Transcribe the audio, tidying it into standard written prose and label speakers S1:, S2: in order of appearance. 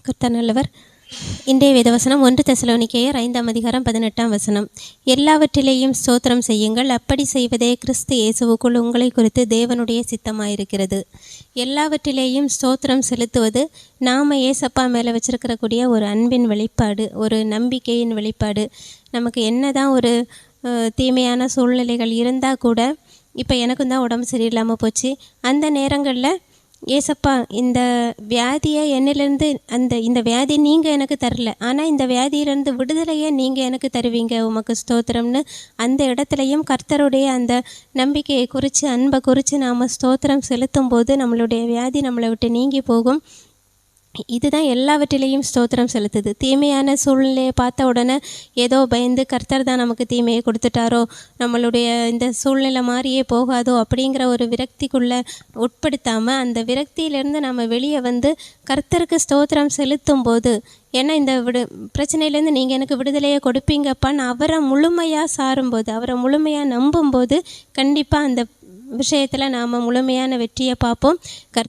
S1: கர்த்தர் நல்லவர். இன்றைய வேதவசனம் 1 தெசலோனிக்கேயர் 5ஆம் அதிகாரம் 18ஆம் வசனம். எல்லாவற்றிலேயும் ஸ்தோத்திரம் செய்யுங்கள், அப்படி செய்வதே கிறிஸ்து இயேசுவுக்குள் உங்களை குறித்து தேவனுடைய சித்தமாயிருக்கிறது. எல்லாவற்றிலேயும் ஸ்தோத்திரம் செலுத்துவது நாம் ஏசப்பா மேலே வச்சிருக்கிறக்கூடிய ஒரு அன்பின் வெளிப்பாடு, ஒரு நம்பிக்கையின் வெளிப்பாடு. நமக்கு என்ன தான் ஒரு தீமையான சூழ்நிலைகள் இருந்தால் கூட, இப்போ எனக்கும் தான் உடம்பு சரியில்லாமல் போச்சு, அந்த நேரங்களில் ஏசப்பா இந்த வியாதியை என்னிலேருந்து இந்த வியாதி நீங்கள் எனக்கு தரல, ஆனால் இந்த வியாதியிலேருந்து விடுதலையை நீங்கள் எனக்கு தருவீங்க, உமக்கு ஸ்தோத்திரம்னு அந்த இடத்துலையும் கர்த்தருடைய அந்த நம்பிக்கையை குறித்து, அன்பை குறித்து நாம் ஸ்தோத்திரம் செலுத்தும் போது நம்மளுடைய வியாதி நம்மளை விட்டு நீங்கி போகும். இதுதான் எல்லாவற்றிலையும் ஸ்தோத்திரம் செலுத்துது. தீமையான சூழ்நிலையை பார்த்த உடனே ஏதோ பயந்து கர்த்தர் தான் நமக்கு தீமையை கொடுத்துட்டாரோ, நம்மளுடைய இந்த சூழ்நிலை மாதிரியே போகாதோ அப்படிங்கிற ஒரு விரக்திக்குள்ளே உட்படுத்தாமல், அந்த விரக்தியிலேருந்து நம்ம வெளியே வந்து கர்த்தருக்கு ஸ்தோத்திரம் செலுத்தும் போது, ஏன்னா இந்த பிரச்சனையிலேருந்து நீங்கள் எனக்கு விடுதலையை கொடுப்பீங்கப்பான்னு அவரை முழுமையாக சாரும்போது, அவரை முழுமையாக நம்பும்போது கண்டிப்பாக அந்த விஷயத்தில் நாம் முழுமையான வெற்றியை பார்ப்போம்.